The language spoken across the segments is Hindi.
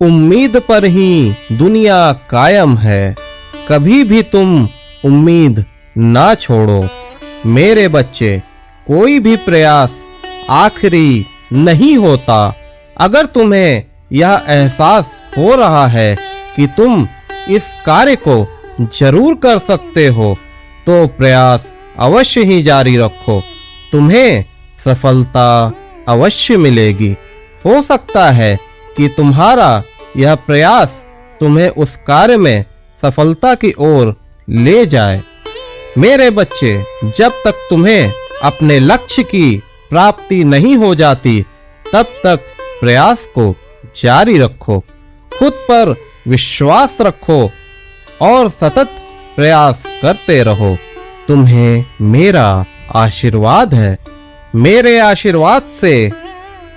उम्मीद पर ही दुनिया कायम है, कभी भी तुम उम्मीद ना छोड़ो। मेरे बच्चे, कोई भी प्रयास आखिरी नहीं होता। अगर तुम्हें यह एहसास हो रहा है कि तुम इस कार्य को जरूर कर सकते हो, तो प्रयास अवश्य ही जारी रखो। तुम्हें सफलता अवश्य मिलेगी। हो सकता है कि तुम्हारा यह प्रयास तुम्हें उस कार्य में सफलता की ओर ले जाए। मेरे बच्चे, जब तक तुम्हें अपने लक्ष्य की प्राप्ति नहीं हो जाती, तब तक प्रयास को जारी रखो। खुद पर विश्वास रखो और सतत प्रयास करते रहो। तुम्हें मेरा आशीर्वाद है। मेरे आशीर्वाद से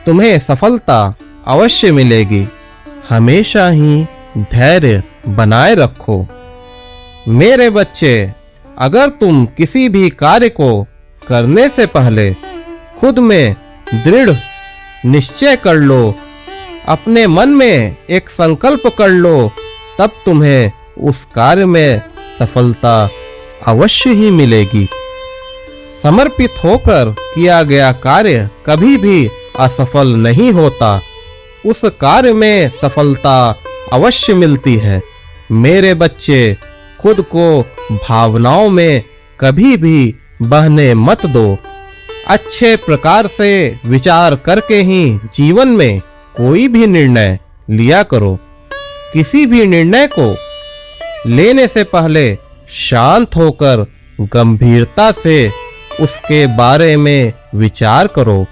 तुम्हें सफलता अवश्य मिलेगी। हमेशा ही धैर्य बनाए रखो। मेरे बच्चे, अगर तुम किसी भी कार्य को करने से पहले खुद में दृढ़ निश्चय कर लो, अपने मन में एक संकल्प कर लो, तब तुम्हें उस कार्य में सफलता अवश्य ही मिलेगी। समर्पित होकर किया गया कार्य कभी भी असफल नहीं होता। उस कार्य में सफलता अवश्य मिलती है। मेरे बच्चे, खुद को भावनाओं में कभी भी बहने मत दो। अच्छे प्रकार से विचार करके ही जीवन में कोई भी निर्णय लिया करो। किसी भी निर्णय को लेने से पहले शांत होकर गंभीरता से उसके बारे में विचार करो।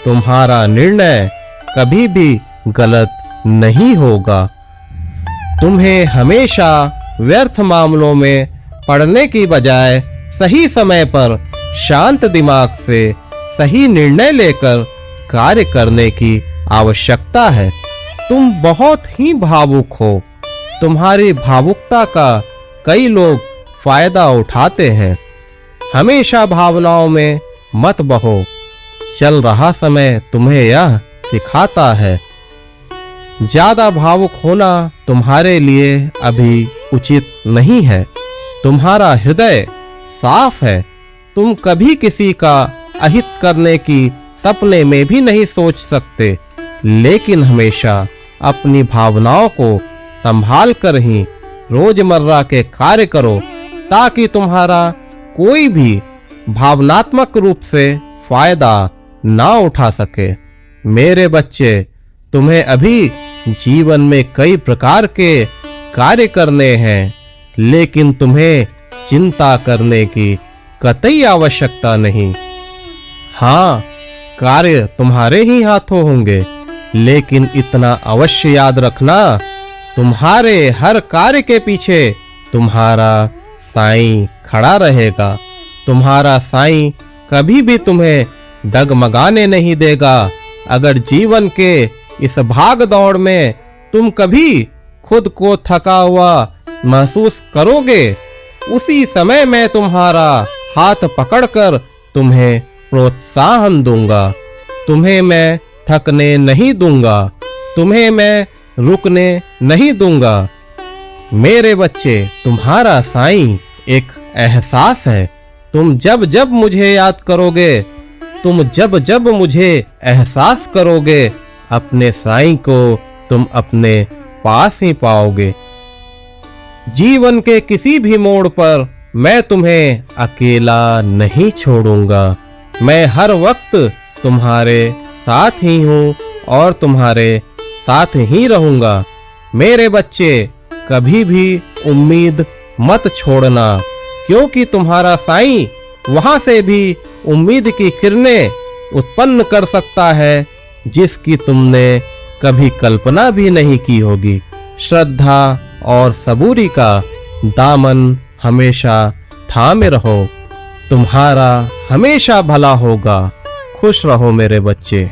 तुम्हारा निर्णय कभी भी गलत नहीं होगा। तुम्हें हमेशा व्यर्थ मामलों में पड़ने की बजाय सही समय पर शांत दिमाग से सही निर्णय लेकर कार्य करने की आवश्यकता है। तुम बहुत ही भावुक हो। तुम्हारी भावुकता का कई लोग फायदा उठाते हैं। हमेशा भावनाओं में मत बहो। चल रहा समय तुम्हें यह सिखाता है। ज्यादा भावुक होना तुम्हारे लिए अभी उचित नहीं है। तुम्हारा हृदय साफ है। तुम कभी किसी का अहित करने की सपने में भी नहीं सोच सकते, लेकिन हमेशा अपनी भावनाओं को संभाल कर ही रोजमर्रा के कार्य करो, ताकि तुम्हारा कोई भी भावनात्मक रूप से फायदा ना उठा सके। मेरे बच्चे, तुम्हें अभी जीवन में कई प्रकार के कार्य करने हैं, लेकिन तुम्हें चिंता करने की कतई आवश्यकता नहीं। हाँ, कार्य तुम्हारे ही हाथों होंगे, लेकिन इतना अवश्य याद रखना, तुम्हारे हर कार्य के पीछे तुम्हारा साईं खड़ा रहेगा। तुम्हारा साईं कभी भी तुम्हें डगमगाने नहीं देगा। अगर जीवन के इस भाग दौड़ में तुम कभी खुद को थका हुआ महसूस करोगे, उसी समय मैं तुम्हारा हाथ पकड़कर तुम्हें प्रोत्साहन दूंगा। तुम्हें मैं थकने नहीं दूंगा। तुम्हें मैं रुकने नहीं दूंगा। मेरे बच्चे, तुम्हारा साईं एक एहसास है। तुम जब जब मुझे याद करोगे, तुम जब जब मुझे एहसास करोगे, अपने साईं को तुम अपने पास ही पाओगे। जीवन के किसी भी मोड़ पर मैं तुम्हें अकेला नहीं छोड़ूंगा। मैं हर वक्त तुम्हारे साथ ही हूँ और तुम्हारे साथ ही रहूंगा। मेरे बच्चे, कभी भी उम्मीद मत छोड़ना, क्योंकि तुम्हारा साईं वहां से भी उम्मीद की किरणें उत्पन्न कर सकता है, जिसकी तुमने कभी कल्पना भी नहीं की होगी। श्रद्धा और सबूरी का दामन हमेशा थामे रहो। तुम्हारा हमेशा भला होगा। खुश रहो मेरे बच्चे।